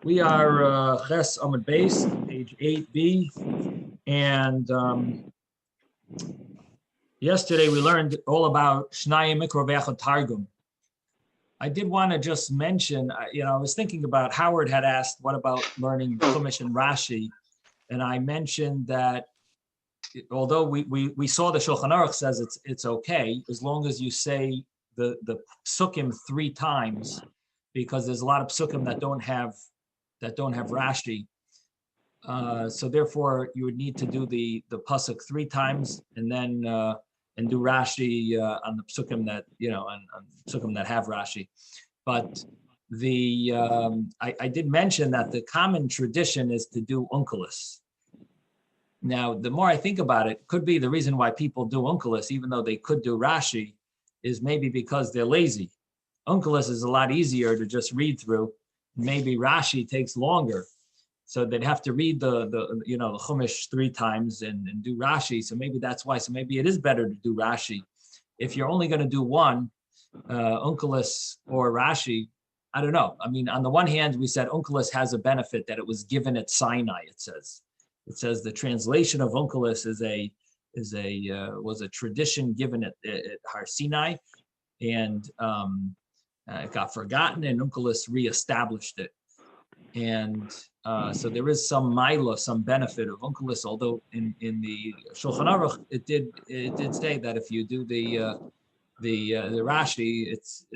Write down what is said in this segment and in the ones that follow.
We are Ches Amud Beis, page 8b, and yesterday we learned all about Shnayim Mikra V'Echad Targum. I did want to just mention, I was thinking about Howard had asked, what about learning Chumash and Rashi? And I mentioned that although we saw the Shulchan Aruch says it's okay as long as you say the psukim 3 times, because there's a lot of psukim that don't have Rashi. So therefore, you would need to do the pasuk 3 times and then and do Rashi on the psukim that on psukim that have Rashi. But I did mention that the common tradition is to do Onkelos. Now, the more I think about it, could be the reason why people do Onkelos, even though they could do Rashi, is maybe because they're lazy. Onkelos is a lot easier to just read through. Maybe Rashi takes longer, so they'd have to read the Chumash 3 times and do Rashi. So maybe that's why. So maybe it is better to do Rashi. If you're only going to do one, Onkelos or Rashi, I don't know. I mean, on the one hand, we said Onkelos has a benefit that it was given at Sinai. It says the translation of Onkelos was a tradition given at Har Sinai, and it got forgotten, and Onkelos reestablished it. And so there is some maila, some benefit of Onkelos, although in the Shulchan Aruch it did say that if you do the Rashi, it's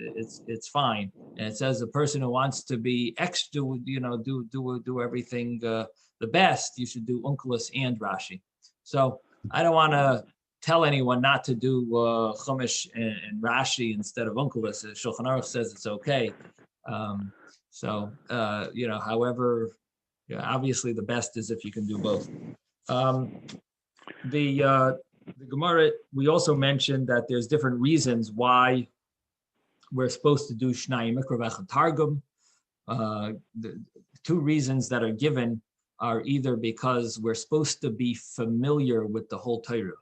fine. And it says the person who wants to be extra, do everything the best, you should do Onkelos and Rashi. So I don't want to tell anyone not to do Chumash and Rashi instead of Onkelos. Shulchan Aruch says it's okay. However, obviously the best is if you can do both. The Gemara, we also mentioned that there's different reasons why we're supposed to do Shnayim Mikra V'Echad Targum. The 2 reasons that are given are either because we're supposed to be familiar with the whole Torah.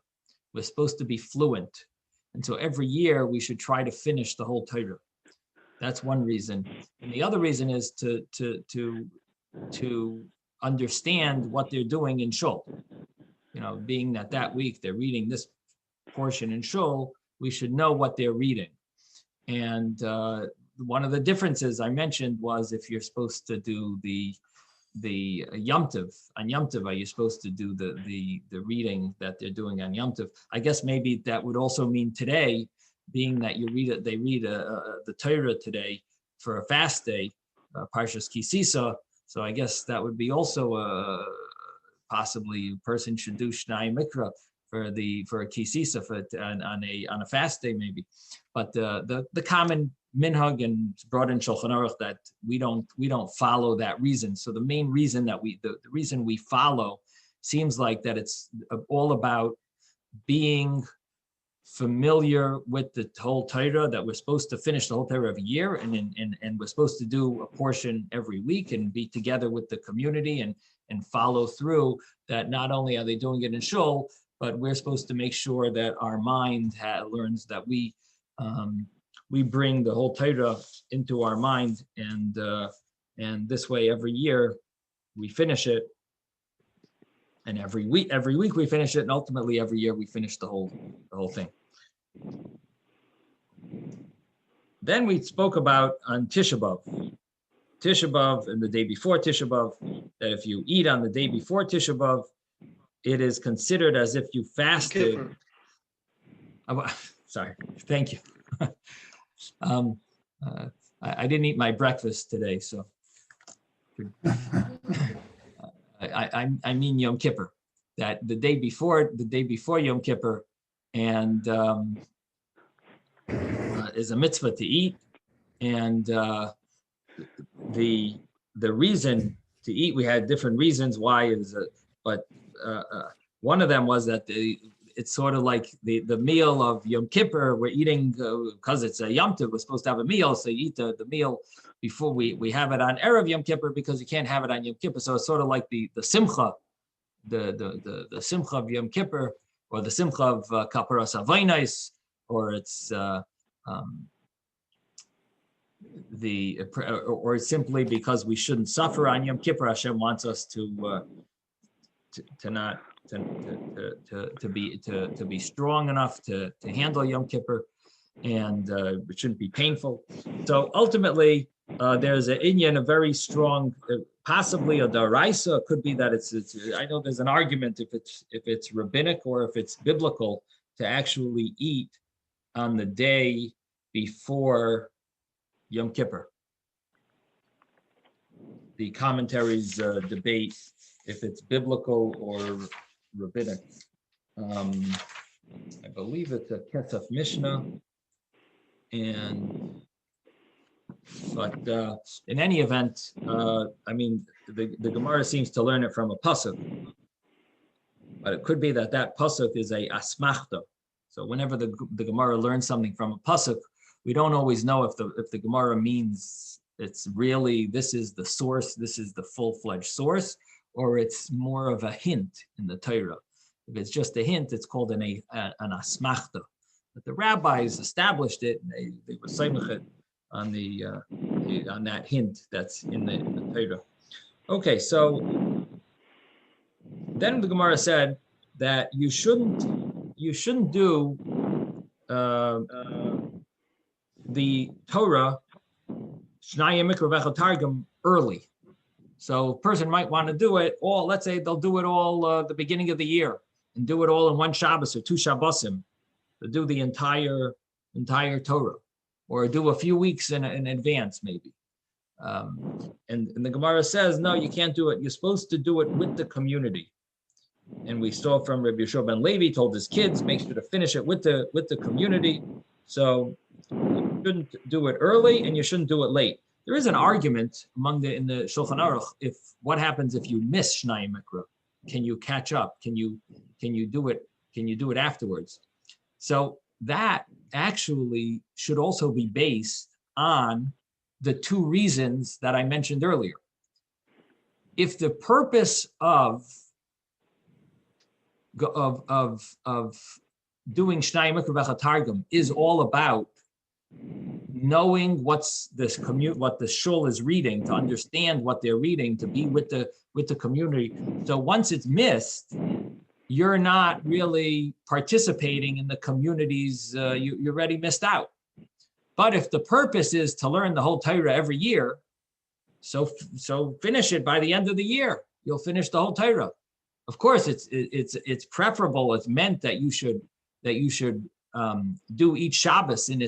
We're supposed to be fluent. And so every year we should try to finish the whole Torah. That's one reason. And the other reason is to understand what they're doing in Shul. Being that week they're reading this portion in Shul, we should know what they're reading. And one of the differences I mentioned was if you're supposed to do the Yom Tov, on Yom Tov, are you supposed to do the reading that they're doing on Yom Tov? I guess maybe that would also mean today, being that they read the Torah today for a fast day, Parshas Kisisa. So I guess that would be also possibly a person should do Shnai Mikra for a Kisisa on a fast day maybe. But the common minhag and it's brought in Shulchan Aruch that we don't follow that reason. So the main reason that the reason we follow seems like that it's all about being familiar with the whole Torah, that we're supposed to finish the whole Torah every year, and we're supposed to do a portion every week and be together with the community and follow through. That not only are they doing it in shul, but we're supposed to make sure that our mind learns that we bring the whole Torah into our mind, and this way every year we finish it. And every week we finish it, and ultimately every year we finish the whole thing. Then we spoke about on Tisha B'Av and the day before Tisha B'Av, that if you eat on the day before Tisha B'Av, it is considered as if you fasted. Sorry, thank you. I didn't eat my breakfast today, so. I mean Yom Kippur, that the day before Yom Kippur, and is a mitzvah to eat, and the reason to eat, we had different reasons why but one of them was that it's sort of like the meal of Yom Kippur. We're eating because it's a Yom Tov. We're supposed to have a meal, so you eat the meal before we have it on Erev Yom Kippur, because you can't have it on Yom Kippur. So it's sort of like the simcha, the simcha of Yom Kippur, or the simcha of Kaparas Avaynais, or it's or simply because we shouldn't suffer on Yom Kippur, Hashem wants us to not to be strong enough to handle Yom Kippur, and it shouldn't be painful. So ultimately, there's an inyan, a very strong, possibly a daraisa. Could be that it's. I know there's an argument if it's rabbinic or if it's biblical to actually eat on the day before Yom Kippur. The commentaries debate if it's biblical or rabbinic. I believe it's a Kesef Mishnah, but in any event, I mean, the Gemara seems to learn it from a pasuk, but it could be that pasuk is a asmachta. So whenever the Gemara learns something from a pasuk, we don't always know if the Gemara means it's really this is the source, this is the full-fledged source, or it's more of a hint in the Torah. If it's just a hint, it's called an asmachta. But the rabbis established it, and they were samech it on that hint that's in the Torah. Okay, so then the Gemara said that you shouldn't do the Torah Shnayim Mikra V'Echad Targum early. So a person might want to do it all. Let's say they'll do it all the beginning of the year and do it all in one Shabbos or two Shabbosim, to do the entire Torah, or do a few weeks in advance maybe. And the Gemara says, no, you can't do it. You're supposed to do it with the community. And we saw from Rabbi Yeshua ben Levi told his kids, make sure to finish it with the community. So you shouldn't do it early and you shouldn't do it late. There is an argument in the Shulchan Aruch, what happens if you miss Shnayim Mikra? Can you catch up? Can you do it? Can you do it afterwards? So that actually should also be based on the two reasons that I mentioned earlier. If the purpose of doing Shnayim Mikra V'Echad Targum is all about knowing what the shul is reading, to understand what they're reading, to be with the community. So once it's missed, you're not really participating in the communities. You already missed out. But if the purpose is to learn the whole Torah every year, so finish it by the end of the year. You'll finish the whole Torah. Of course, it's preferable. It's meant that you should do each Shabbos and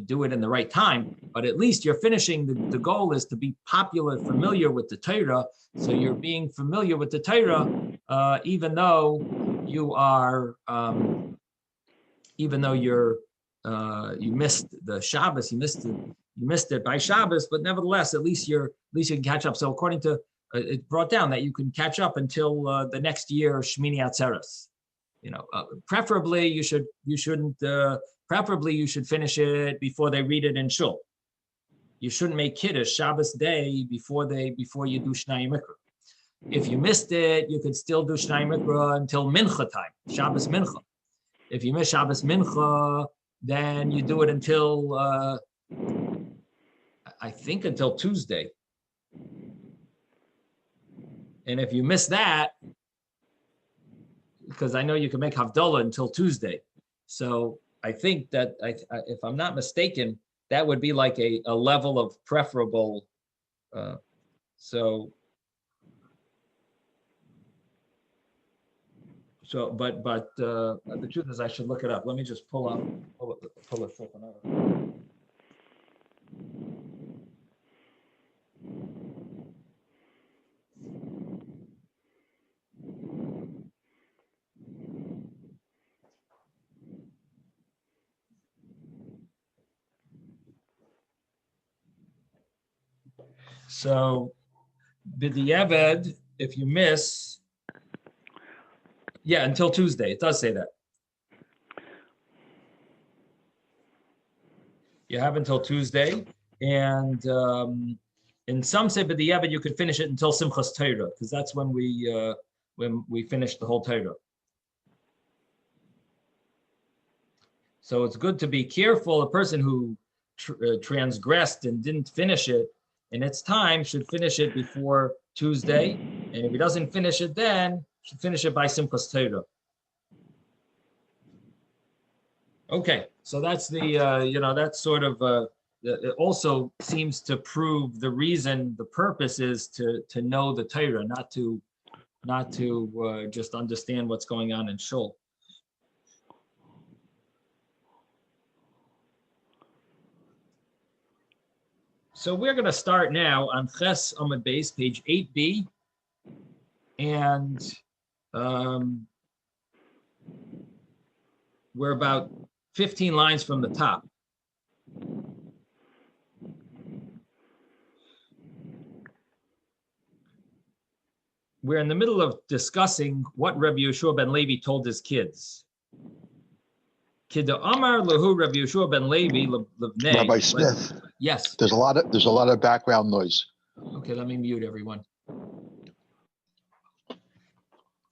do it in the right time. But at least you're finishing. The goal is to be familiar with the Torah. So you're being familiar with the Torah, even though you missed the Shabbos, you missed it by Shabbos. But nevertheless, at least you can catch up. So according to it brought down that you can catch up until the next year, Shmini Atzeres. Preferably you should finish it before they read it in shul. You shouldn't make Kiddush Shabbos day before you do Shnayim Mikra. If you missed it, you could still do Shnayim Mikra until Mincha time, Shabbos Mincha. If you miss Shabbos Mincha, then you do it until I think until Tuesday. And if you miss that, because I know you can make Havdalah until Tuesday. So I think that, if I'm not mistaken, that would be like a level of preferable. But the truth is I should look it up. Let me just pull it from another. So, b'diavad, if you miss, until Tuesday. It does say that. You have until Tuesday, and in some say b'diavad you could finish it until Simchas Torah, because that's when we finish the whole Torah. So it's good to be careful. A person who transgressed and didn't finish it in its time should finish it before Tuesday. And if he doesn't finish it then, should finish it by Simchas Torah. Okay, so that's the, that's sort of, it also seems to prove the reason, the purpose is to know the Torah, not to just understand what's going on in Shul. So we're going to start now on Ches Amud Beis, page 8b, and we're about 15 lines from the top. We're in the middle of discussing what Rabbi Yehoshua ben Levi told his kids. Kida Amar Lahu Rabbi Yehoshua ben Levi Levnei. Rabbi Smith. Yes. There's a lot of background noise. Okay, let me mute everyone.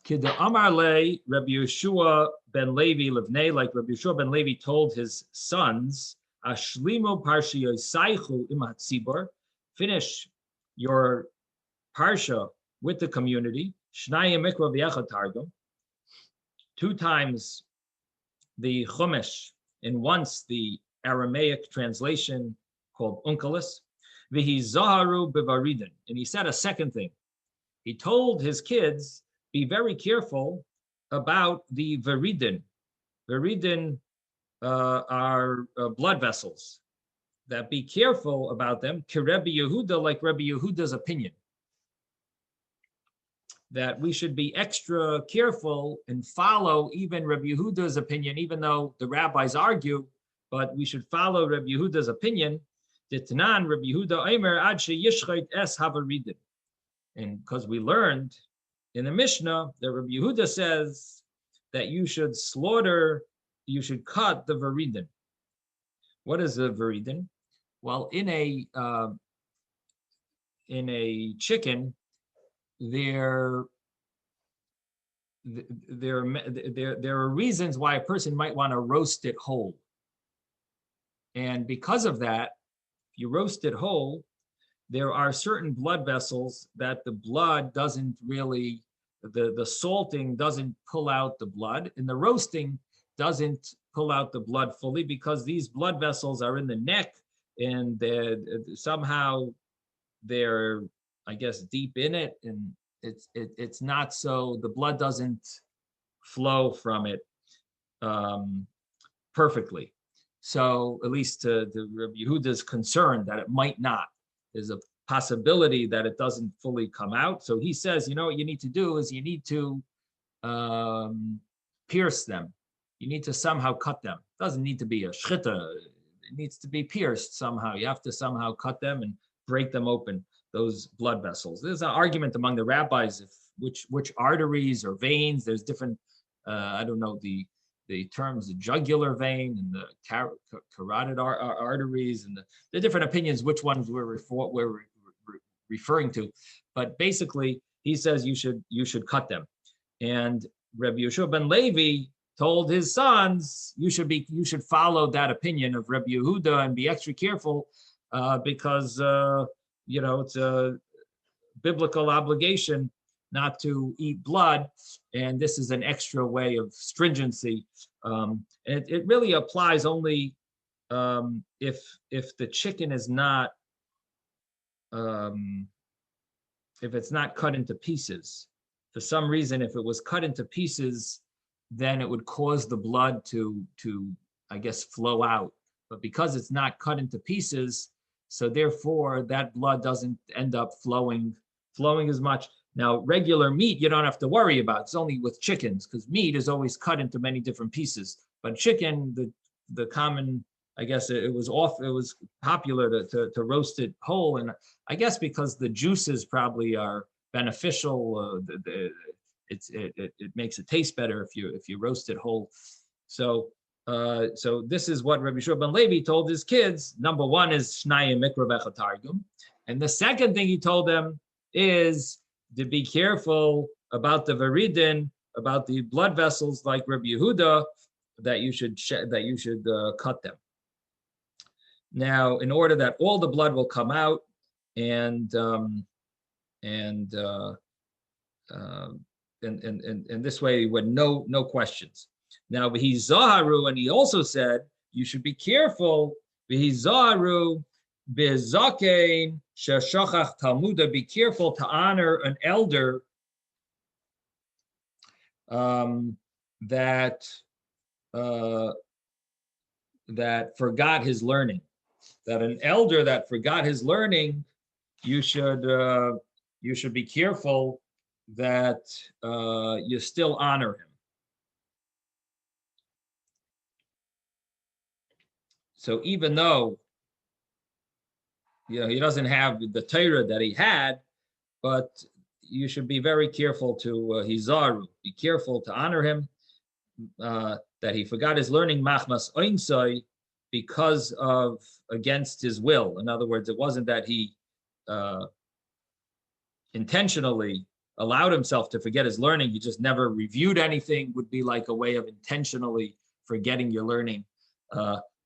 Kida Amar Le Rabbi Yehoshua ben Levi Levnei, like Rabbi Yehoshua ben Levi told his sons, Ashlimu Parsha Yosaichu Imat Tzibor, finish your parsha with the community. Shnayim Mikra v'Yechad Targum, 2 times the Chumash and once the Aramaic translation called Unkelos. V'hi Zaharu B'varidin, and he said a second thing. He told his kids, be very careful about the Varidin. Varidin are blood vessels. That be careful about them. Rabbi Yehuda, like Rabbi Yehuda's opinion. That we should be extra careful and follow even Rabbi Yehuda's opinion, even though the rabbis argue, but we should follow Rabbi Yehuda's opinion. Ditnan Rabbi Yehuda Omer ad sheyishchait es havaridin. And because we learned in the Mishnah that Rabbi Yehuda says that you should cut the varidin. What is the varidin? Well, in a chicken, there are reasons why a person might want to roast it whole. And because of that, if you roast it whole, there are certain blood vessels that the blood doesn't really, the salting doesn't pull out the blood, and the roasting doesn't pull out the blood fully because these blood vessels are in the neck, and somehow they're, I guess, deep in it, and it's not so, the blood doesn't flow from it perfectly. So at least the Rabbi Yehuda's concerned that it might not. There's a possibility that it doesn't fully come out. So he says, what you need to do is you need to pierce them. You need to somehow cut them. It doesn't need to be a shchita. It needs to be pierced somehow. You have to somehow cut them and break them open, those blood vessels. There's an argument among the rabbis if which arteries or veins. There's different, I don't know the terms, the jugular vein and the carotid arteries, and the different opinions which ones we're referring to. But basically, he says you should cut them. And Rabbi Yehoshua ben Levi told his sons you should follow that opinion of Rabbi Yehuda and be extra careful because it's a biblical obligation not to eat blood, and this is an extra way of stringency. It really applies only if the chicken is not, if it's not cut into pieces. For some reason, if it was cut into pieces, then it would cause the blood to I guess flow out. But because it's not cut into pieces, so therefore that blood doesn't end up flowing as much. Now, regular meat, you don't have to worry about. It's only with chickens, because meat is always cut into many different pieces. But chicken, the common, I guess it was popular to roast it whole. And I guess because the juices probably are beneficial, it makes it taste better if you roast it whole. So this is what Rabbi Yehoshua ben Levi told his kids. Number one is Shnayim Mikra v'Yechad Targum. And the second thing he told them is to be careful about the varidin, about the blood vessels like Rabbi Yehuda, that you should cut them. Now, in order that all the blood will come out, and this way, with no questions. Now, Zaharu, and he also said you should be careful. Zaharu, bezakein sheshachach talmuda. Be careful to honor an elder that forgot his learning. That an elder that forgot his learning, you should be careful that you still honor him. So even though he doesn't have the Torah that he had, but you should be very careful to hizaru. Be careful to honor him. That he forgot his learning machmas oinsoi because of against his will. In other words, it wasn't that he intentionally allowed himself to forget his learning. He just never reviewed anything. Would be like a way of intentionally forgetting your learning.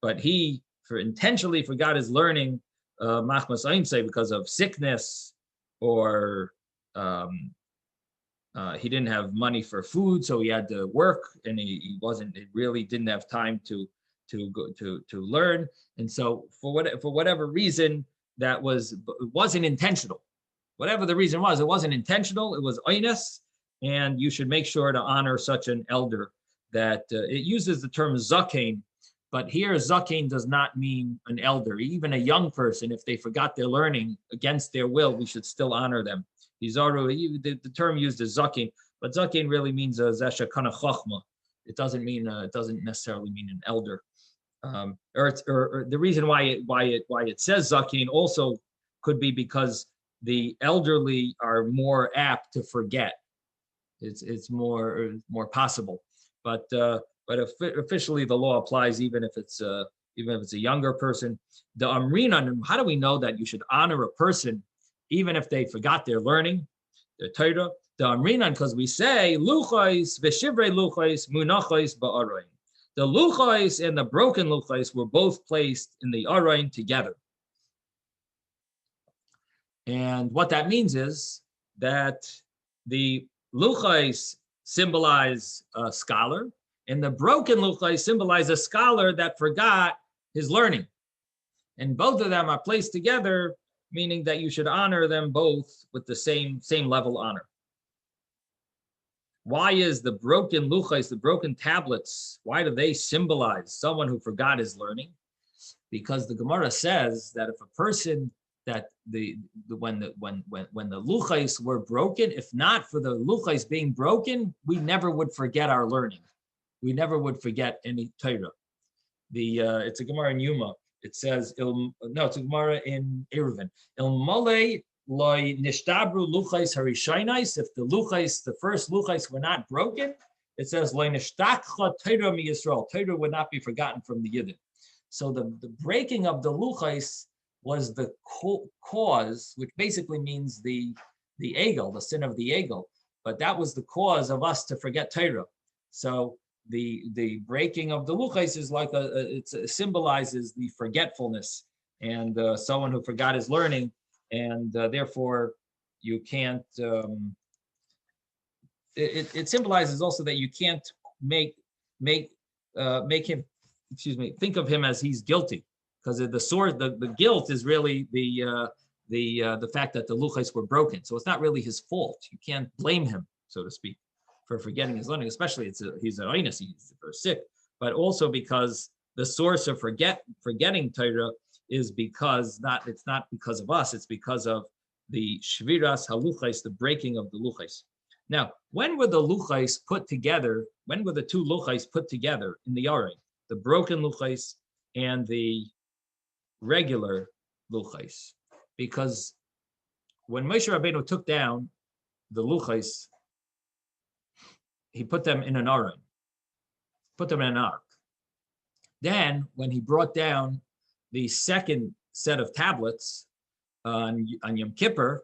But he intentionally forgot his learning machmas oinsoi because of sickness, or he didn't have money for food, so he had to work, and he really didn't have time to learn. And so for whatever reason, that wasn't intentional. Whatever the reason was, it wasn't intentional. It was oinus, and you should make sure to honor such an elder. That it uses the term zakein, but here zakein does not mean an elder. Even a young person, if they forgot their learning against their will, we should still honor them. The term used is zakein, but zakein really means a zesha kana chachma. It doesn't necessarily mean an elder. Or the reason why it says zakein also could be because the elderly are more apt to forget. It's more possible, but officially the law applies even if it's a younger person. The amrinan, how do we know that you should honor a person even if they forgot their learning, their Torah? The amrinan, because we say luchos v'shivrei luchos munachos ba'arayin. The luchos and the broken luchos were both placed in the arayin together. And what that means is that the luchos symbolize a scholar, and the broken luchos symbolize a scholar that forgot his learning. And both of them are placed together, meaning that you should honor them both with the same level honor. Why is the broken luchos, the broken tablets, why do they symbolize someone who forgot his learning? Because the Gemara says that if a person that when the luchos were broken, if not for the luchos being broken, we never would forget our learning. We never would forget any Torah. It's a Gemara in Yuma. It says, it's a Gemara in Eruvin. Ilmole loy nishtabru luchos harishonais. If the first luchos were not broken, it says loy nishtakcha Torah mi Yisrael. Torah would not be forgotten from the Yidden. So the breaking of the luchos was the cause, which basically means the egel, the sin of the egel. But that was the cause of us to forget Torah. So the breaking of the luchos is like it symbolizes the forgetfulness and someone who forgot his learning, and therefore you can't. It symbolizes also that you can't make him, think of him as he's guilty, because the guilt is really the fact that the luchos were broken. So it's not really his fault. You can't blame him, so to speak, for forgetting his learning, especially he's an oinus, he's sick, but also because the source of forgetting Torah is it's not because of us, it's because of the shviras haluchos, the breaking of the luchos. Now, when were the luchos put together? When were the two luchos put together in the Aron? The broken luchos and the regular luchos. Because when Moshe Rabbeinu took down the luchos, he put them in an aron, put them in an ark. Then, when he brought down the second set of tablets on Yom Kippur,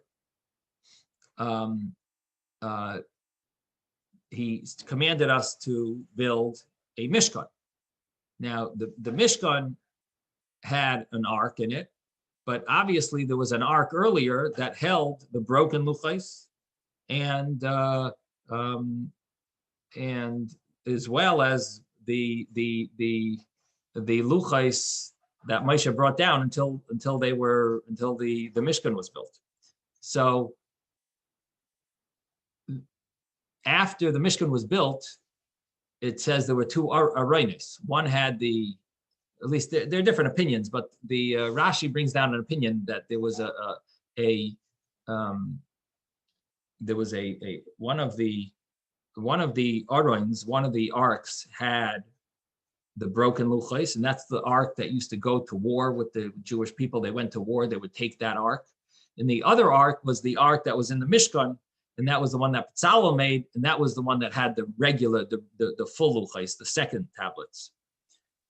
he commanded us to build a mishkan. Now, the Mishkan had an ark in it, but obviously there was an ark earlier that held the broken luchos, and as well as the luchos that Moshe brought down until the Mishkan was built. So after the Mishkan was built, it says there were two araynis. One had at least there are different opinions, but the Rashi brings down an opinion that there was one of the aroins, one of the arks had the broken luchos, and that's the ark that used to go to war with the Jewish people. They went to war, they would take that ark. And the other ark was the ark that was in the Mishkan, and that was the one that Betzalel made, and that was the one that had the regular, the full luchos, the second tablets.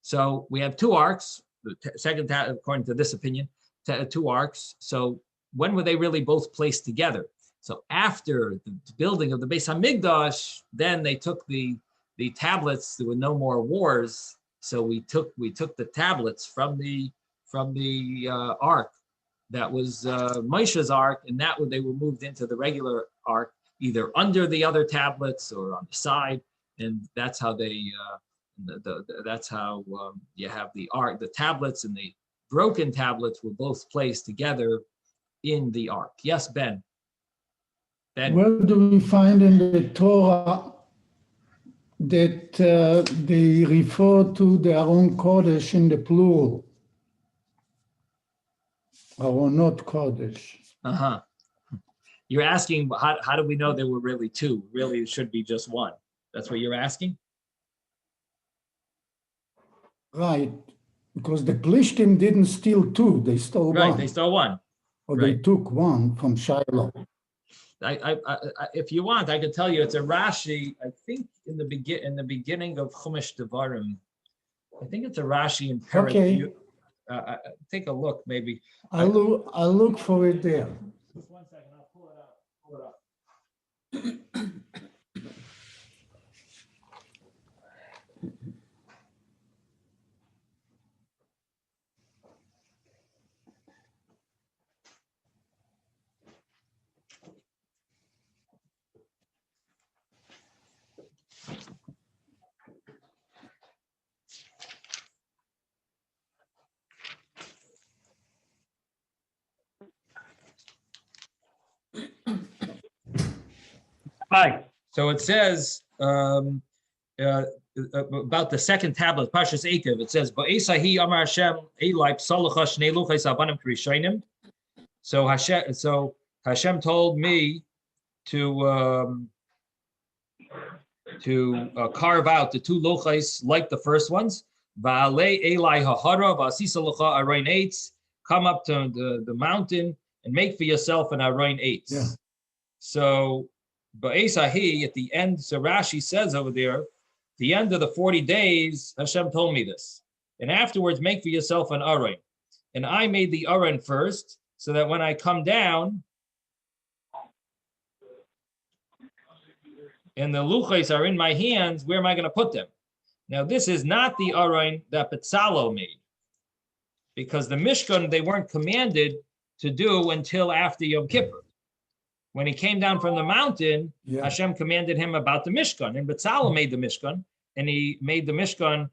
So we have two arks, the second, according to this opinion, two arks. So when were they really both placed together? So after the building of the Beis Hamikdash, then they took the tablets. There were no more wars, so we took the tablets from the ark that was Moshe's ark, and they were moved into the regular ark, either under the other tablets or on the side, and that's how they. That's how you have the ark. The tablets and the broken tablets were both placed together in the ark. Yes, Ben. Where do we find in the Torah that they refer to the Aron Kodesh in the plural? Aronot Kodesh. Uh-huh. You're asking how do we know there were really two? Really, it should be just one. That's what you're asking? Right, because the Plishtim didn't steal two, they stole one. Right, they stole one. Or right. They took one from Shiloh. I if you want, I can tell you it's a Rashi. I think in the beginning of Chumash Devarim. I think it's a Rashi in Perek. Okay. Take a look, maybe. I'll look for it there. Just 1 second, I'll pull it up. Hi. So it says about the second tablet, Pashas Ekev. It says, "Ba'esahi Amar Hashem Eli Psalacha Shnei Luchos Abanim Krishanim." So Hashem told me to carve out the two luchos like the first ones. Va'alei Eli Hahara Va'asisa Lucha Arayin Eitz. Come up to the mountain and make for yourself an Arayin Eitz. Yeah. So. Ba'esahi, at the end, so Rashi says over there, the end of the 40 days, Hashem told me this. And afterwards, make for yourself an aron. And I made the aron first, so that when I come down, and the luchos are in my hands, where am I going to put them? Now, this is not the aron that Betzalel made, because the Mishkan, they weren't commanded to do until after Yom Kippur. When he came down from the mountain, Hashem commanded him about the Mishkan, and Betzalel made the Mishkan, and he made the Mishkan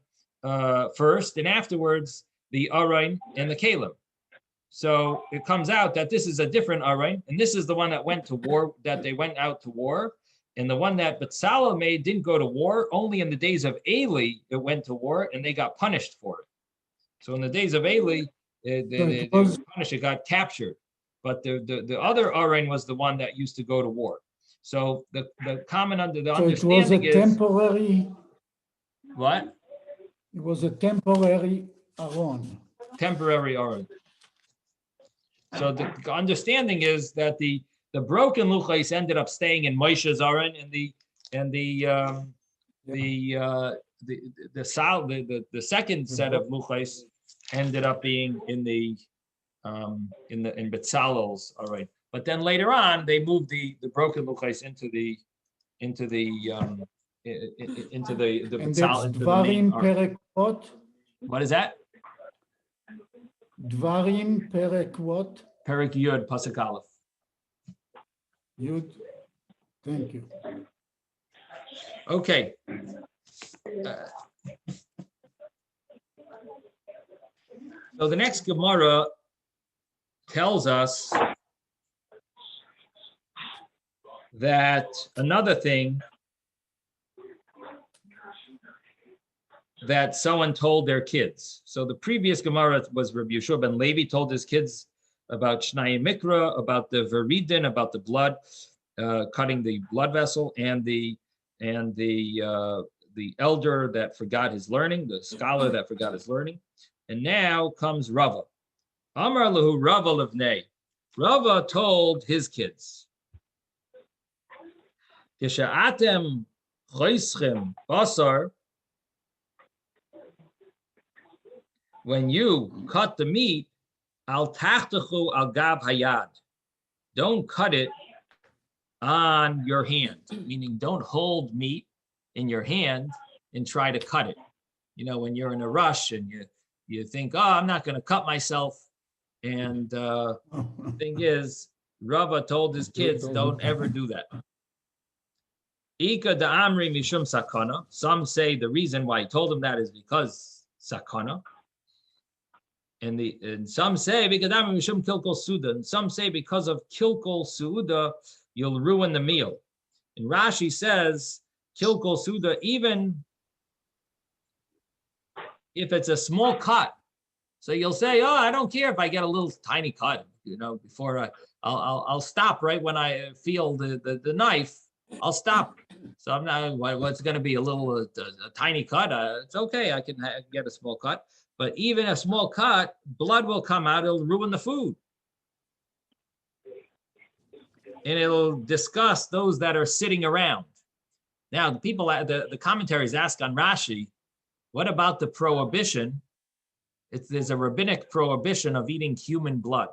first, and afterwards the Aron and the Kalim. So it comes out that this is a different Aron, and this is the one that went to war, that they went out to war, and the one that Betzalel made didn't go to war. Only in the days of Eli it went to war, and they got punished for it. So in the days of Eli, they were punished, it got captured. But the other Aron was the one that used to go to war. So the common understanding is temporary. What? It was a temporary Aron. Temporary Aron. So the understanding is that the broken luchos ended up staying in Moshe's Aron, and the second set of luchos ended up being in Betzalel's Aron. But then later on, they moved the broken luchos into the Dvarim Perek what? What is that? Dvarim Perek what? Perek Yud, Pasuk Aleph. Yud. Thank you. Okay. So the next Gemara tells us that another thing that someone told their kids. So the previous Gemara was Rabbi Yeshua ben Levi told his kids about Shnai Mikra, about the Veridin, about the blood, cutting the blood vessel, and the elder that forgot his learning, the scholar that forgot his learning. And now comes Rava. Amar lahu Rava levnei. Rava told his kids, Kisha'atem choischem basar, when you cut the meat, al tachtechu al gab hayad, don't cut it on your hand, meaning don't hold meat in your hand and try to cut it. You know, when you're in a rush and you think, oh, I'm not going to cut myself. And the thing is, Rava told his kids, don't ever do that. Ika da amri mishum sakana. Some say the reason why he told them that is because sakana. And some say because amri mishum kilkol suda. And some say because of kilkol suda, you'll ruin the meal. And Rashi says kilkol suda, even if it's a small cut. So you'll say, oh, I don't care if I get a little tiny cut, you know, before I'll stop right when I feel the knife, I'll stop. So I'm not, what's going to be a little, a tiny cut? It's okay, I can get a small cut. But even a small cut, blood will come out, it'll ruin the food. And it'll disgust those that are sitting around. Now, the people, the commentaries ask on Rashi, what about the prohibition? There's a rabbinic prohibition of eating human blood.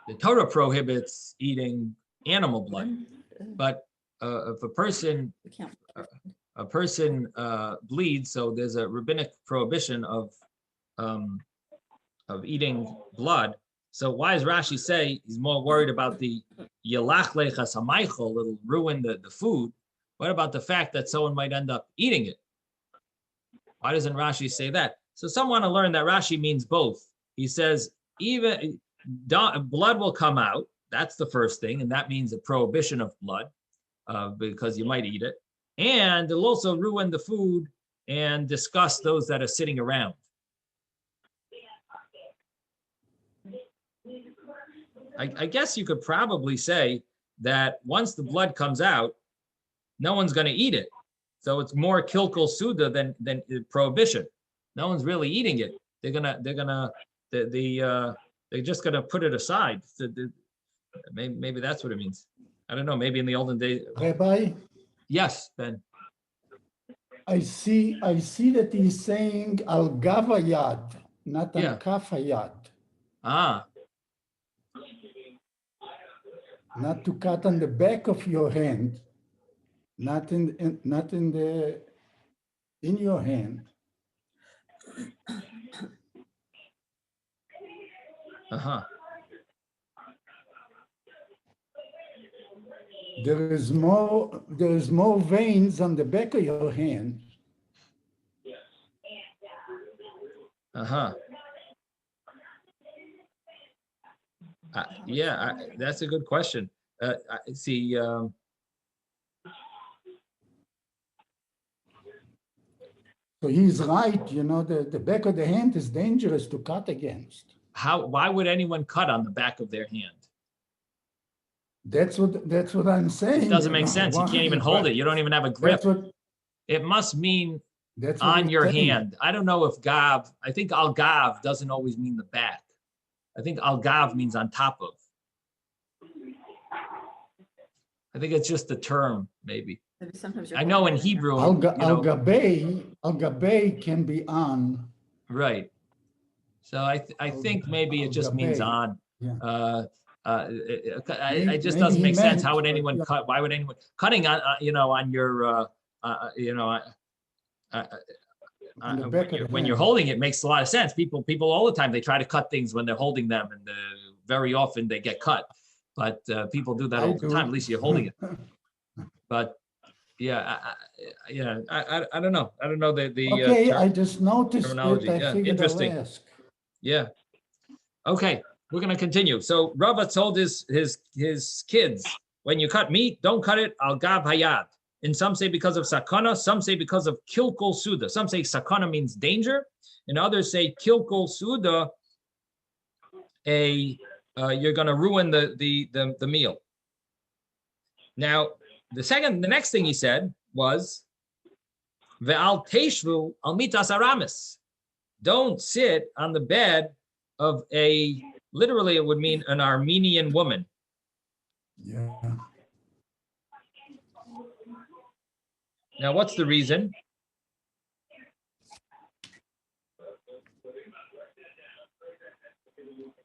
The Torah prohibits eating animal blood, but if a person bleeds, so there's a rabbinic prohibition of eating blood. So why does Rashi say he's more worried about the yelach lechas hamaychol, it'll ruin the food? What about the fact that someone might end up eating it? Why doesn't Rashi say that? So some want to learn that Rashi means both. He says even blood will come out. That's the first thing, and that means a prohibition of blood because you might eat it. And it'll also ruin the food and disgust those that are sitting around. I guess you could probably say that once the blood comes out, no one's going to eat it. So it's more kilkul suda than prohibition. No one's really eating it. They're just gonna put it aside. Maybe that's what it means. I don't know. Maybe in the olden days. Rabbi? Yes, Ben. I see that he's saying al gavayad, not al kafayad. Ah. Not to cut on the back of your hand, not in your hand. Uh-huh. There is more veins on the back of your hand. Uh-huh. That's a good question. See, So he's right, you know, the back of the hand is dangerous to cut against. why would anyone cut on the back of their hand? That's what I'm saying. It doesn't make sense. You can't even hold it. You don't even have a grip. It must mean on your hand. I don't know if gav, I think al gav doesn't always mean the back. I think al gav means on top of. I think it's just the term, maybe. Maybe sometimes I know in Hebrew, al gabay can be on. Right. So I think maybe it just means on. Yeah. It just doesn't make sense. How would anyone cut? Why would anyone cutting on on your On the back of the when you're hand. holding it, makes a lot of sense. People all the time, they try to cut things when they're holding them, and very often they get cut. But people do that I all the time. At do. least you're holding it. But yeah, I don't know. I don't know the Okay, I just noticed it. terminology. I Yeah, figured interesting. I'll ask. Yeah. Okay, we're gonna continue. So Rava told his kids, when you cut meat, don't cut it al gav hayad. And some say because of sakana, some say because of kilkul suda. Some say sakana means danger, and others say kilkul suda, you're gonna ruin the meal. Now, the next thing he said was, ve'al teshvu al mitas aramis. Don't sit on the bed of literally it would mean an Armenian woman. Yeah. Now, what's the reason?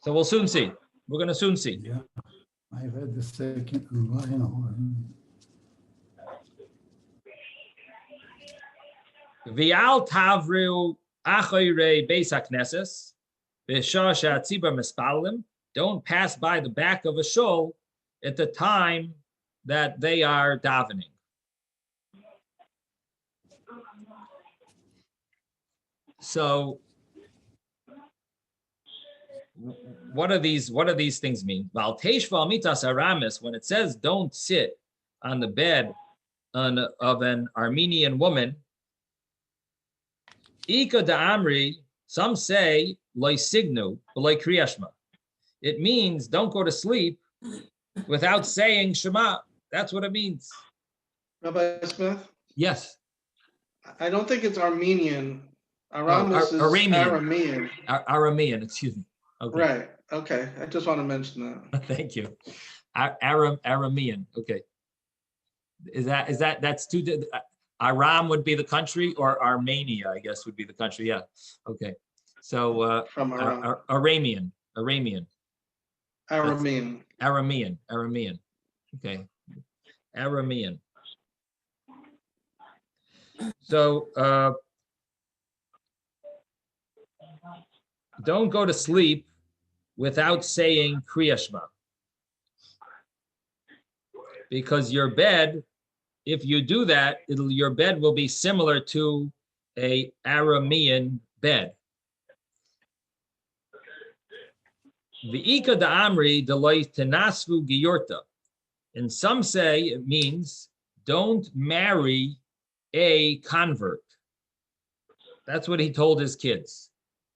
So we'll soon see. We're going to soon see. Yeah. I read the second line. Vial tavru achoyre beis hakneses, v'shah she'atzibar mispalim. Don't pass by the back of a shul at the time that they are davening. So, what do these things mean? Val teishva mitas aramis, when it says don't sit on the bed of an Armenian woman, Ika da Amri, some say loy signu, loy kriyashma. It means don't go to sleep without saying Shema. That's what it means. Rabbi Smith, Yes. I don't think it's Armenian. Aramis is Aramean. Aramean. Aramean, excuse me. Okay. Right. Okay. I just want to mention that. Thank you. Aramean. Okay. That's two. Aram would be the country, or Armenia, I guess, would be the country. Yeah. Okay. So From Aram. Aramean. Aramean. Aramean. Okay. Aramean. So don't go to sleep without saying Kriya Shema, because your bed, if you do that, your bed will be similar to a Aramean bed. V'ika da amri deloy tenasvu giyorta. And some say it means don't marry a convert. That's what he told his kids.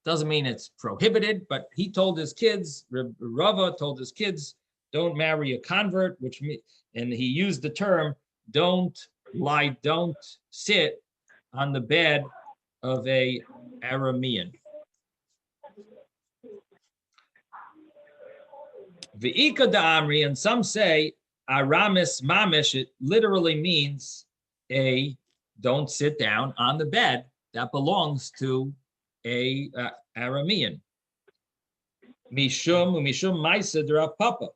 Doesn't mean it's prohibited, but he told his kids, Rava told his kids, don't marry a convert, and he used the term, don't sit on the bed of a Aramean. V'ika da amri, and some say Aramis mamish, it literally means don't sit down on the bed that belongs to a Aramean. Mishum Maisa de Rav Papa.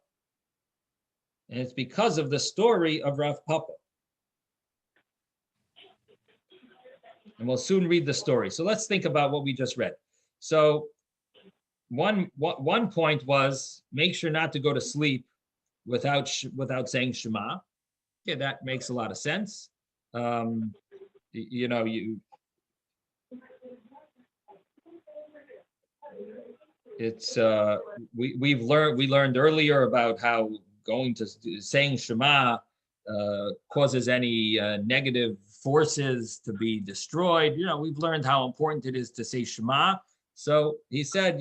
And it's because of the story of Rav Papa. And we'll soon read the story. So let's think about what we just read. So one point was make sure not to go to sleep without saying Shema. Okay, that makes a lot of sense. We learned earlier about how going to saying Shema causes any negative forces to be destroyed. We've learned how important it is to say Shema. So he said,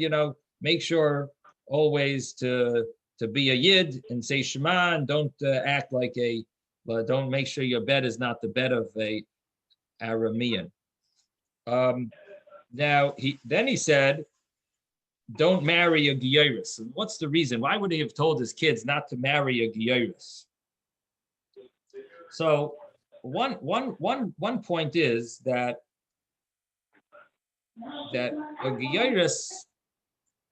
make sure always to be a Yid and say Shema, and don't act like don't make sure your bed is not the bed of a Aramean. Now he said, don't marry a Geiris. And what's the reason? Why would he have told his kids not to marry a Geiris? So one point is that a Geiris,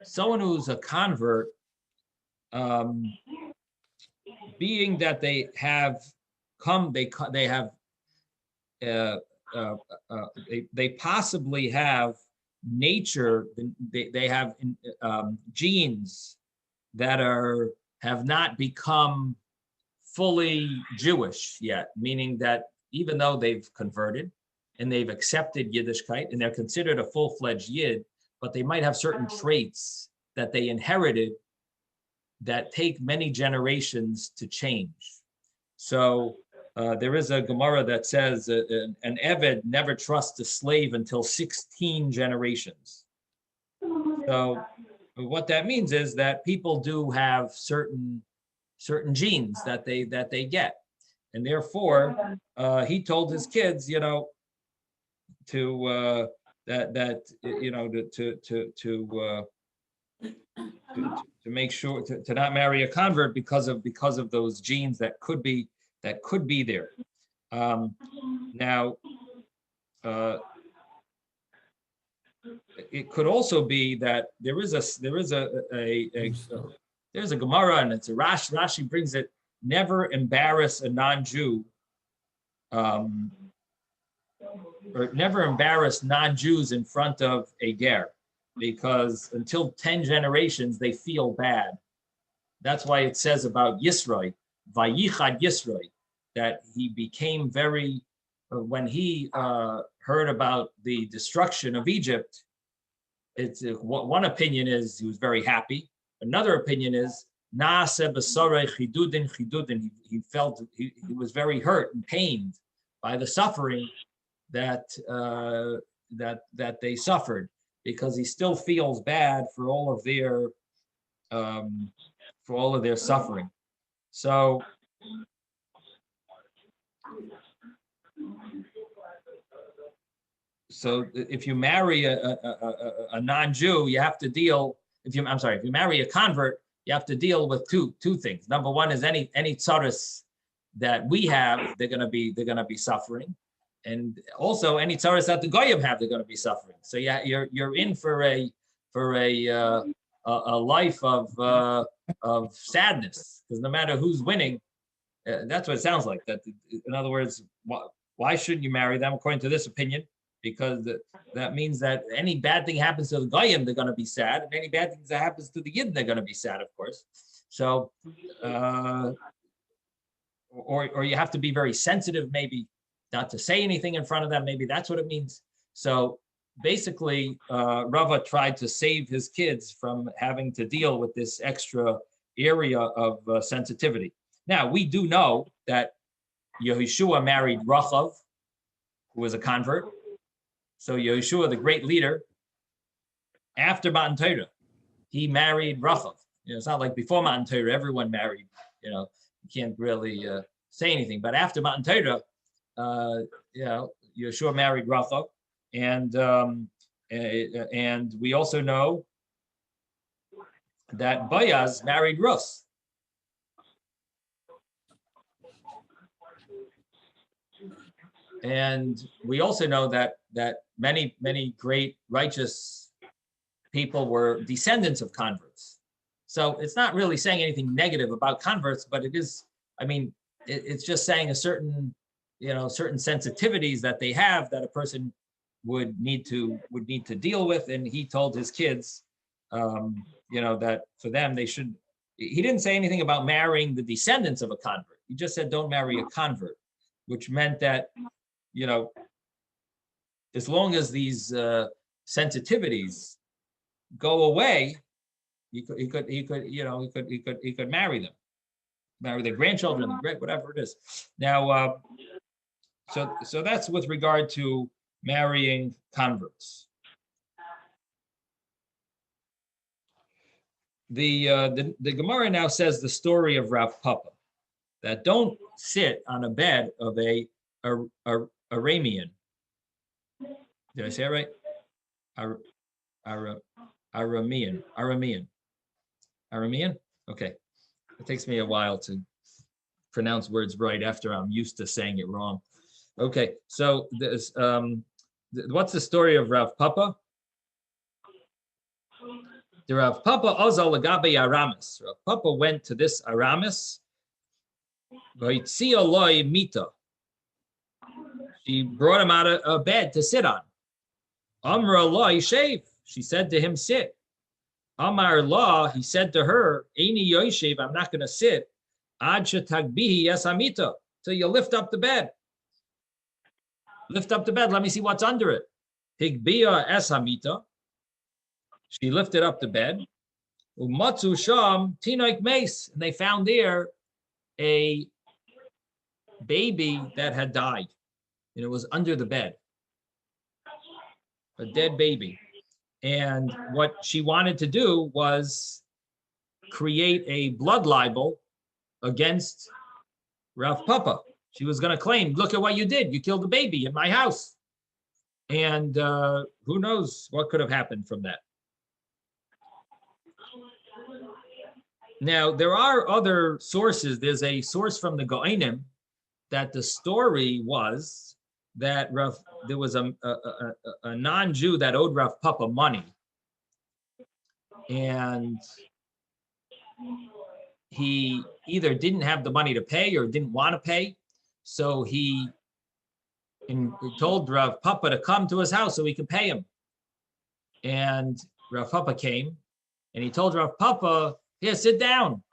someone who's a convert, being that they have they possibly have nature. They have genes that have not become fully Jewish yet, meaning that even though they've converted and they've accepted Yiddishkeit and they're considered a full-fledged Yid, but they might have certain traits that they inherited that take many generations to change. So there is a Gemara that says an Eved never trusts a slave until 16 generations. So what that means is that people do have certain genes that they get, and therefore he told his kids, to make sure to not marry a convert because of those genes that could be there. Now, it could also be that there's a Gemara, and it's a Rashi. Rashi brings it: never embarrass a non-Jew, or never embarrass non-Jews in front of a ger, because until 10 generations they feel bad. That's why it says about Yisroi, Vayichad Yisroi, that he became very, when he heard about the destruction of Egypt, it's one opinion is he was very happy. Another opinion is Naaseh b'sorei chidudin chidudin. He felt he was very hurt and pained by the suffering that they suffered, because he still feels bad for all of their suffering. So if you marry a non-Jew, you have to deal. If you marry a convert, you have to deal with two things. Number one is any tzaras that we have, they're gonna be suffering, and also any tzaras that the goyim have, they're gonna be suffering. So yeah, you're in for a life of sadness, because no matter who's winning, that's what it sounds like. That, in other words, why shouldn't you marry them according to this opinion? Because that means that any bad thing happens to the goyim, they're going to be sad, and any bad things that happens to the yid, they're going to be sad, of course. So, or you have to be very sensitive, maybe not to say anything in front of them. Maybe that's what it means. So basically, Rava tried to save his kids from having to deal with this extra area of sensitivity. Now, we do know that Yehoshua married Rachav, who was a convert. So Yehoshua, the great leader, after Matan Torah, he married Rachav. It's not like before Matan Torah, everyone married. You can't really say anything. But after Matan Torah, Yehoshua married Rachav, and we also know that Boaz married Rus. And we also know that many great righteous people were descendants of converts. So it's not really saying anything negative about converts, but it is, it's just saying a certain sensitivities that they have that a person would need to deal with. And he told his kids, that for them, they should, he didn't say anything about marrying the descendants of a convert. He just said, don't marry a convert, which meant that, as long as these sensitivities go away, he could marry them, marry their grandchildren, whatever it is. Now, so that's with regard to marrying converts. The Gemara now says the story of Rav Papa, that don't sit on a bed of a Aramean. Did I say it right? Aramean. Okay. It takes me a while to pronounce words right after I'm used to saying it wrong. Okay, so this, what's the story of Rav Papa? The Rav Papa Ozal Lagabe Aramis. Rav Papa went to this Aramis. Mita. She brought him out of a bed to sit on. Amar Allah, shave. She said to him, sit. Amar Allah, he said to her, Eini yoshev, I'm not going to sit. Ad shetagbihi yasamita, till you lift up the bed. Lift up the bed. Let me see what's under it. Higbia esamita. She lifted up the bed. Umatzu sham tinoik mace, and they found there a baby that had died, and it was under the bed, a dead baby. And what she wanted to do was create a blood libel against Rav Papa. She was going to claim, look at what you did. You killed a baby in my house. And who knows what could have happened from that. Now, there are other sources. There's a source from the Goinim that the story was that there was a non-Jew that owed Rav Papa money. And he either didn't have the money to pay or didn't want to pay. So he told Rav Papa to come to his house so he could pay him. And Rav Papa came and he told Rav Papa, here, sit down,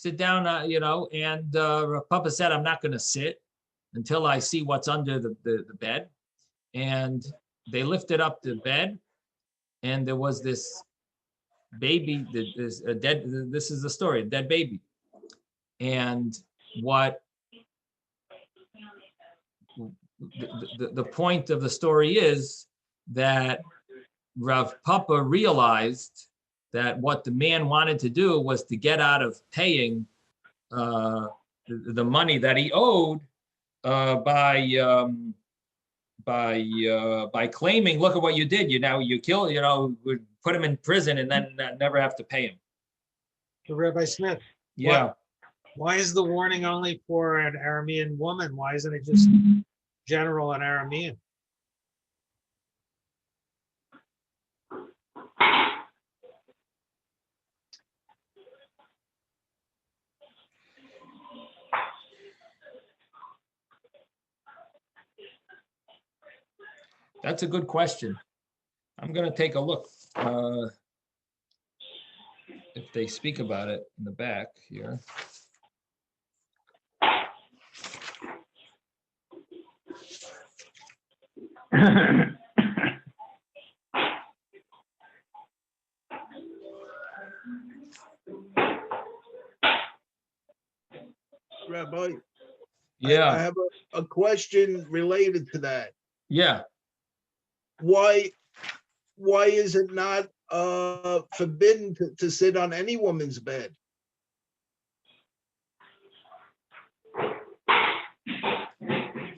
and Rav Papa said, I'm not going to sit until I see what's under the bed. And they lifted up the bed and there was this baby, this is the story, a dead baby. And what the point of the story is that Rav Papa realized that what the man wanted to do was to get out of paying the money that he owed by claiming, look at what you did. You killed, would put him in prison and then never have to pay him. So Rabbi Smith. Yeah. Why is the warning only for an Aramean woman? Why isn't it just general and Aramean? That's a good question. I'm going to take a look if they speak about it in the back here. Rabbi, Yeah. I have a question related to that. Yeah. Why is it not forbidden to sit on any woman's bed?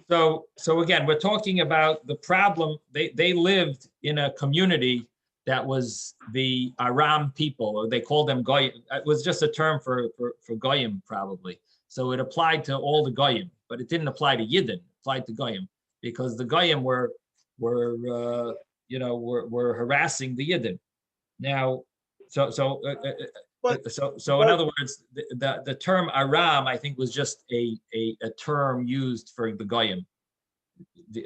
So again, we're talking about the problem. They lived in a community that was the Aram people, or they called them Goyim. It was just a term for Goyim, probably. So it applied to all the Goyim, but it didn't apply to Yidden. It applied to Goyim because the Goyim were harassing the Yidden. Now, so in other words, the term Aram, I think, was just a term used for the Goyim.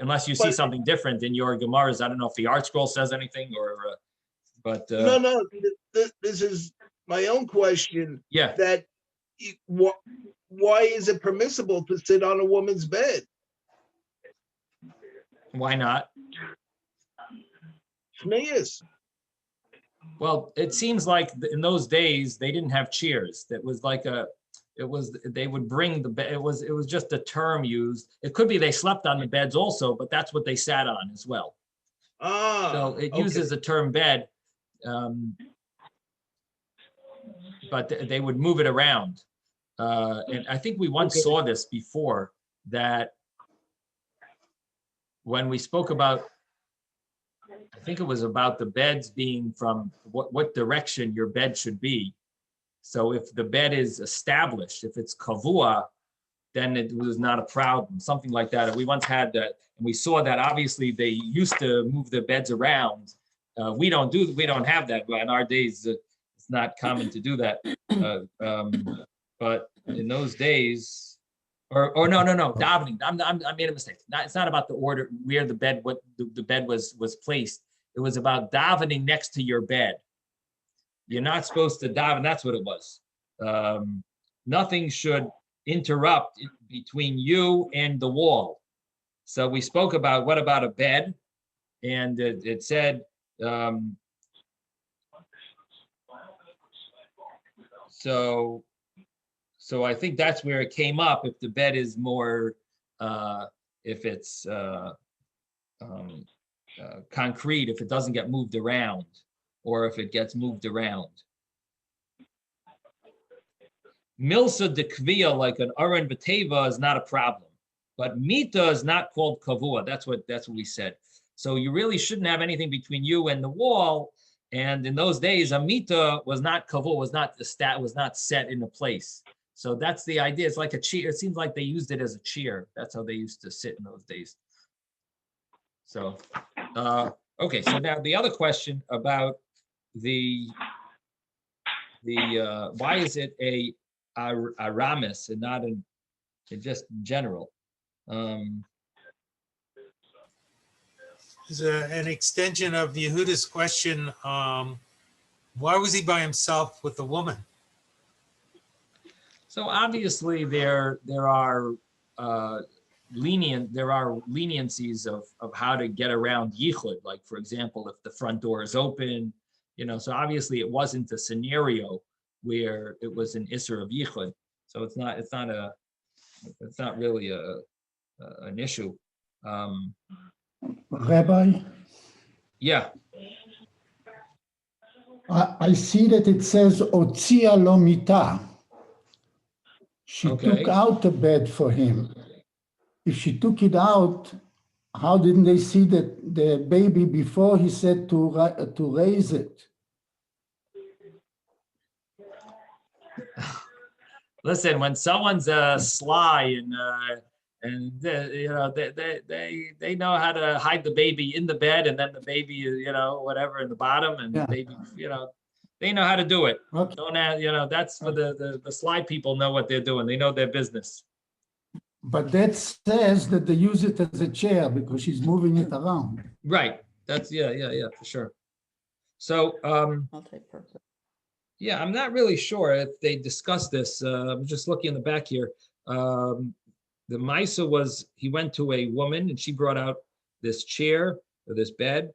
Unless you see something different in your Gemaras, I don't know if the Art Scroll says anything, but No. This is my own question. Yeah. That why is it permissible to sit on a woman's bed? Why not? Yes. Well, it seems like in those days they didn't have chairs. That was like they would bring the bed. It was just a term used. It could be they slept on the beds also, but that's what they sat on as well. So it uses the term bed, but they would move it around. And I think we once saw this before, that when we spoke about, I think it was about the beds being from what direction your bed should be. So if the bed is established, if it's kavua, then it was not a problem, something like that. We once had that, and we saw that obviously they used to move the beds around. We don't have that. In our days, it's not common to do that. But in those days, Or no, davening. I made a mistake. It's not about the order where the bed, what the bed was placed. It was about davening next to your bed. You're not supposed to daven. That's what it was. Nothing should interrupt between you and the wall. So we spoke about what about a bed, and it said. So I think that's where it came up. If the bed is more, if it's concrete, if it doesn't get moved around, or if it gets moved around. Milsa de kvia, like an aron b'teva, is not a problem, but mita is not called kavua. That's what we said. So you really shouldn't have anything between you and the wall. And in those days, a mita was not kavua, was not set into place. So that's the idea. It's like a chair. It seems like they used it as a chair. That's how they used to sit in those days. So, okay. So now the other question about the why is it a aramis and not just in general? Is an extension of Yehuda's question. Why was he by himself with the woman? So obviously there are leniencies of how to get around yichud. Like for example, if the front door is open, so obviously it wasn't a scenario where it was an isser of yichud. So it's not really an issue. Rabbi, Yeah. I see that it says Otzia lo mita. She Okay. took out the bed for him. If she took it out, how didn't they see that the baby before he said to raise it? Listen, when someone's sly and they know how to hide the baby in the bed, and then the baby, whatever in the bottom, and Yeah. the baby, they know how to do it. Okay. Don't ask, that's for the sly people know what they're doing. They know their business. But that says that they use it as a chair because she's moving it around. Right. That's yeah, for sure. So Multi-purpose. yeah, I'm not really sure if they discussed this. I'm just looking in the back here. The Misa was, he went to a woman and she brought out this chair or this bed.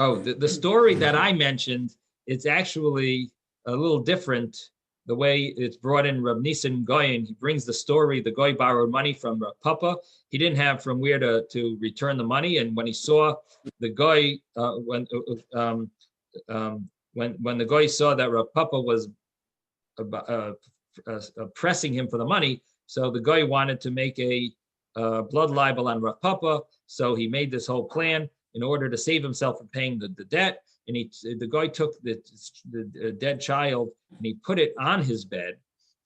Oh, the story that I mentioned, it's actually a little different. The way it's brought in Rab Nisan Goyen, he brings the story, the Goy borrowed money from Rab Papa. He didn't have from where to return the money. And when he saw the Goy, when the Goy saw that Rab Papa was pressing him for the money, so the Goy wanted to make a blood libel on Rab Papa. So he made this whole plan in order to save himself from paying the debt. And the guy took the dead child and he put it on his bed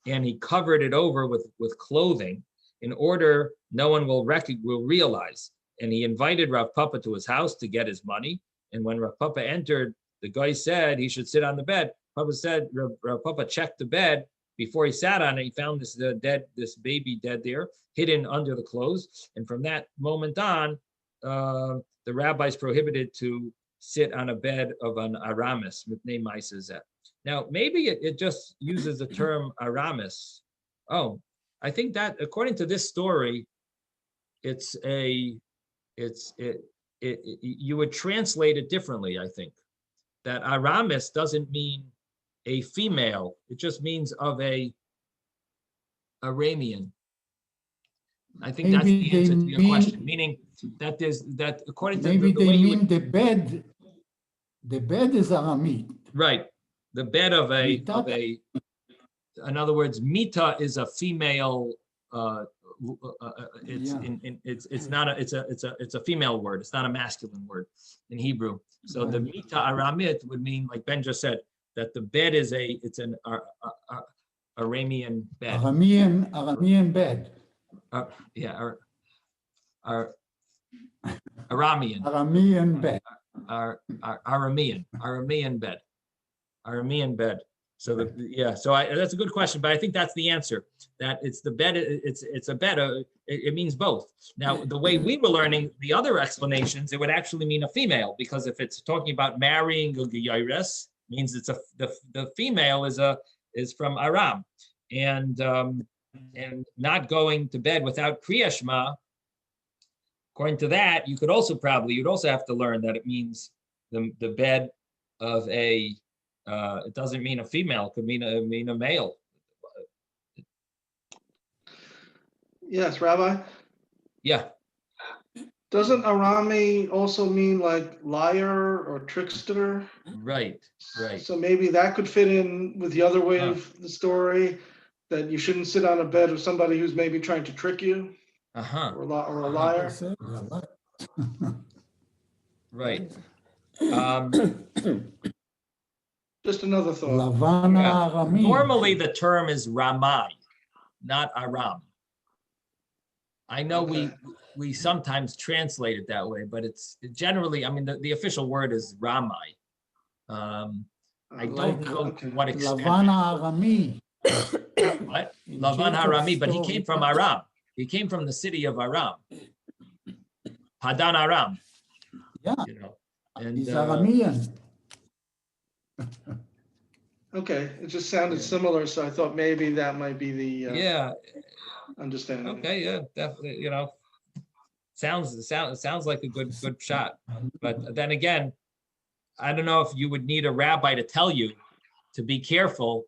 and he covered it over with clothing in order no one will realize. And he invited Rav Papa to his house to get his money. And when Rav Papa entered, the guy said he should sit on the bed. Papa said, Rav Papa checked the bed before he sat on it. He found this baby dead there, hidden under the clothes. And from that moment on, the rabbis prohibited to sit on a bed of an aramis with name Maisazet. Now, maybe it just uses the term aramis. Oh, I think that according to this story, you would translate it differently, I think. That aramis doesn't mean a female, it just means of a Aramean. I think that's the answer to your question, meaning that according to maybe the they way you mean would, the bed is Aramit. right, the bed of in other words, mita is a female. It's a female word. It's not a masculine word in Hebrew. So the mita aramit would mean, like Ben just said, that the bed is an Aramean bed. Aramean bed. Aramean, Aramean bed. Aramean bed. Aramean bed. So that's a good question, but I think that's the answer. That it's the bed. It's a bed. It means both. Now, the way we were learning the other explanations, it would actually mean a female, because if it's talking about marrying a geyres, means it's the female is from Aram, and not going to bed without Kriya Shema. According to that, you'd also have to learn that it means the bed of a. It doesn't mean a female; it could mean a male. Yes, Rabbi. Yeah. Doesn't Arami also mean like liar or trickster? Right. So maybe that could fit in with the other way of the story, that you shouldn't sit on a bed with somebody who's maybe trying to trick you, or a liar. Right. Just another thought. Lavana Arami. Normally, the term is Ramai, not Aram. I know we sometimes translate it that way, but it's generally, I mean, the official word is Ramai. I don't know to what extent. Lavana Arami. What? Lavan Arami, but he came from Aram. He came from the city of Aram. Padan Aram. Yeah. You know, and He's Aramean. Okay, it just sounded similar, so I thought maybe that might be the understanding. Okay, yeah, definitely. You know, sounds like a good shot. But then again, I don't know if you would need a rabbi to tell you to be careful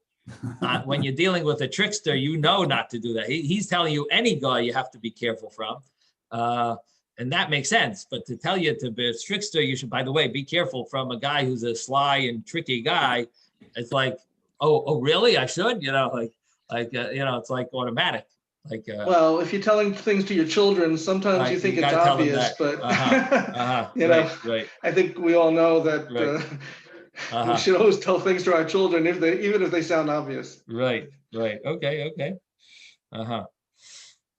when you're dealing with a trickster. You know not to do that. He's telling you any guy you have to be careful from, and that makes sense. But to tell you to be a trickster, you should, by the way, be careful from a guy who's a sly and tricky guy. It's like, oh, really? I should, you know, it's like automatic. Like, well, if you're telling things to your children, sometimes right, you think you it's gotta tell them obvious, that. but you know, right. I think we all know that we should always tell things to our children, even if they sound obvious. Right. Okay.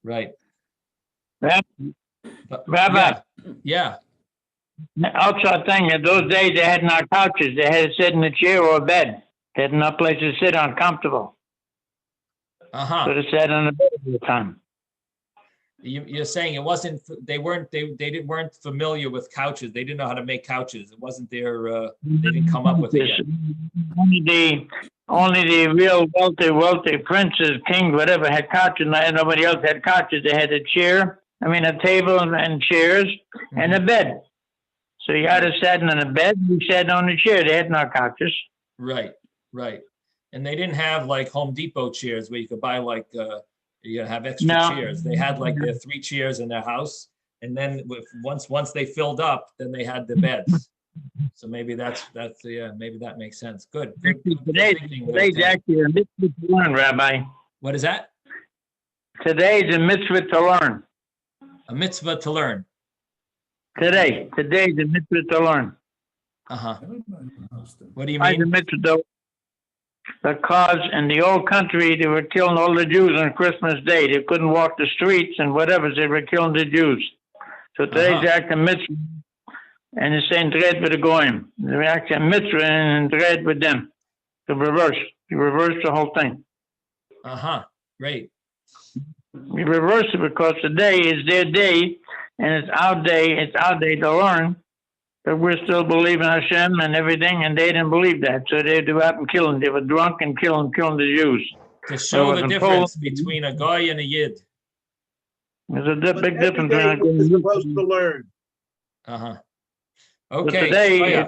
Right. Rabbi, Yeah. also a thing, in those days they had no couches. They had to sit in a chair or a bed. They had no place to sit on comfortable. So they sat on the bed all the time. You're saying it wasn't, they weren't familiar with couches. They didn't know how to make couches. It wasn't their, they didn't come up with it yet. Only the real wealthy princes, kings, whatever, had couches. Nobody else had couches. They had a table and chairs and a bed. So you either sat on a bed, you sat on a chair. They had no couches. Right. And they didn't have like Home Depot chairs where you could buy like, you have extra chairs. They had like their 3 chairs in their house. And then once they filled up, then they had the beds. So maybe maybe that makes sense. Good. Today's actually a mitzvah to learn, Rabbi. What is that? Today's a mitzvah to learn. A mitzvah to learn. Today's a mitzvah to learn. What do you Why is a mean? mitzvah to learn? Because in the old country, they were killing all the Jews on Christmas Day. They couldn't walk the streets and whatever. They were killing the Jews. So today's act of mitzvah, and it's saying dread with the goyim. The act of mitzvah and dread with them. You reverse the whole thing. Great. We reverse it because today is their day, and it's our day. It's our day to learn. But we're still believing Hashem and everything, and they didn't believe that. So they do out and kill them. They were drunk and killing the Jews. To show the difference between a goy and a yid. There's a big difference. We're supposed to learn. Okay. But today,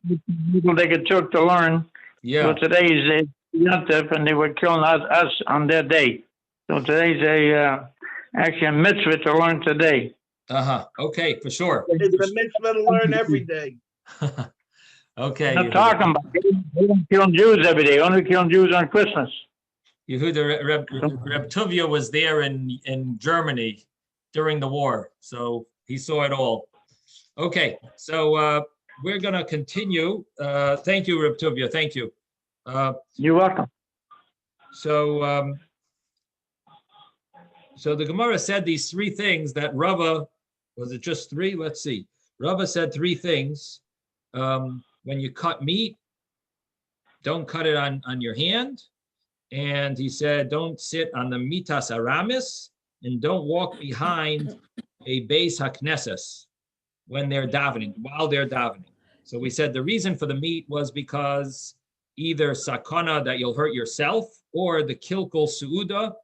they get took to learn. Yeah. So today is Yontif, and they were killing us on their day. So today's actually a mitzvah to learn today. Okay, for sure. It's a mitzvah to learn every day. Okay. I'm not talking about they don't kill Jews every day. Only kill Jews on Christmas. Yehuda, Reb Tuvia was there in Germany during the war, so he saw it all. Okay, so we're going to continue. Thank you, Reb Tuvia. Thank you. You're welcome. So the Gemara said these 3 things that Rava Was it just three? Let's see. Rava said three things. When you cut meat, don't cut it on your hand. And he said, don't sit on the mitas aramis, and don't walk behind a beis haknesses when they're davening, while they're davening. So we said the reason for the meat was because either sakana, that you'll hurt yourself, or the kilkul suuda,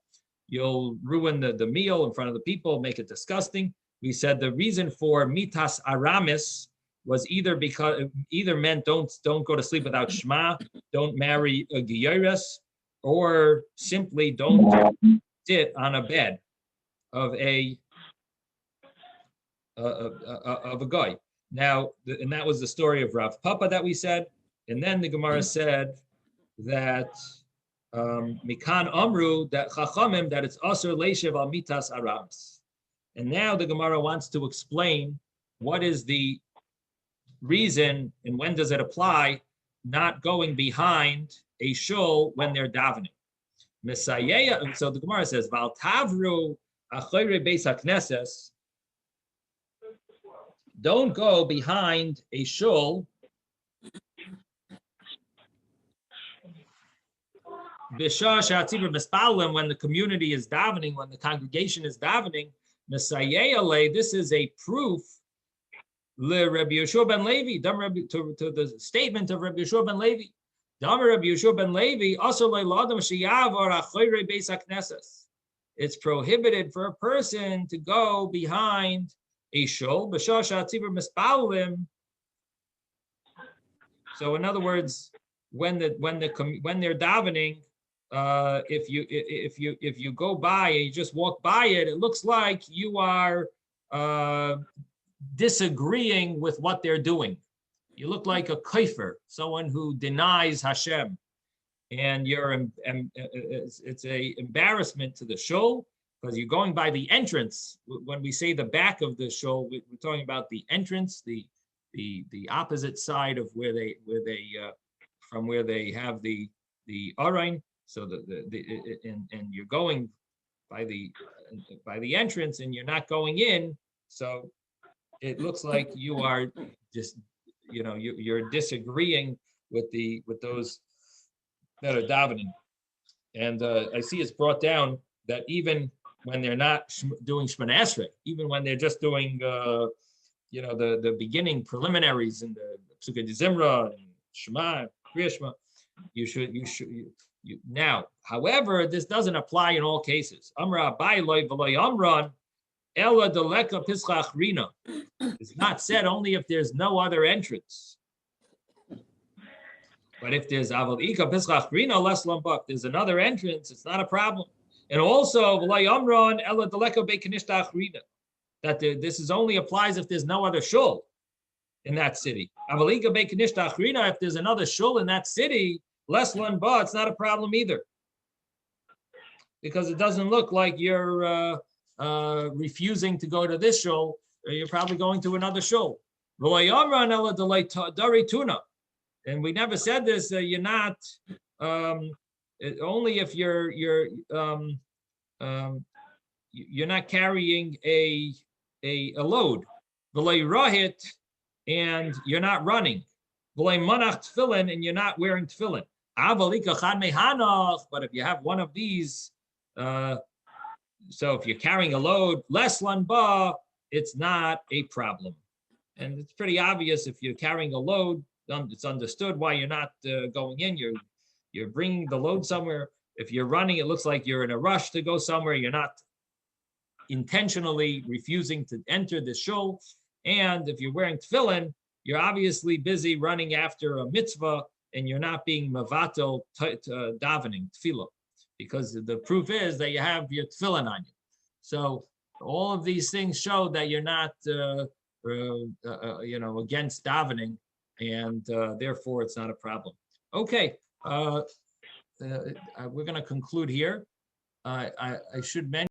you'll ruin the meal in front of the people, make it disgusting. We said the reason for mitas aramis was either meant don't go to sleep without shema, don't marry a giyaris, or simply don't sit on a bed of a guy. Now, and that was the story of Rav Papa that we said. And then the Gemara said that Mikan Amru, that Chachamim, that it's Asur Leishev al Mitas Aramis. And now the Gemara wants to explain what is the reason and when does it apply not going behind a shul when they're davening. Messiah, so the Gemara says, Val Tavru Achayre Beis HaKnesses, don't go behind a shul when the community is davening, when the congregation is davening. This is a proof Le Rabbi Yeshua ben Levi, to the statement of Rabbi Yeshua ben Levi. It's prohibited for a person to go behind a shul. So in other words, when they're davening, if you go by and you just walk by it, it looks like you are disagreeing with what they're doing. You look like a kaifer, someone who denies Hashem, and it's a embarrassment to the shul because you're going by the entrance. When we say the back of the shul, we're talking about the entrance, the opposite side of where they have the arain. So and you're going by the entrance, and you're not going in. So it looks like you are just, you're disagreeing with those that are davening. And I see it's brought down that even when they're not doing Shemona Esrei, even when they're just doing, the beginning preliminaries in the Psukkah de Zimra and Shema, Kriya Shema, now, however, this doesn't apply in all cases. Amra Abai loy v'loy amran ela deleka pischa achrina. It's not said only if there's no other entrance. But if there's aval ika pischa achrina less lambak, there's another entrance, it's not a problem. And also v'loy amran ela deleka bekanishta achrina, that this is only applies if there's no other shul in that city. Aval ika bekanishta achrina, if there's another shul in that city, less lambak, it's not a problem either, because it doesn't look like you're refusing to go to this shul. You're probably going to another shul. And we never said this. You're not only if you're not carrying a load. And you're not running. And you're not wearing tefillin. But if you have one of these, so if you're carrying a load, less lanba, it's not a problem. And it's pretty obvious if you're carrying a load, it's understood why you're not going in. You're bringing the load somewhere. If you're running, it looks like you're in a rush to go somewhere. You're not intentionally refusing to enter the shul. And if you're wearing tefillin, you're obviously busy running after a mitzvah, and you're not being mavatel davening, tefillah, because the proof is that you have your tefillin on you. So all of these things show that you're not, against davening, and therefore it's not a problem. Okay, we're going to conclude here. I should mention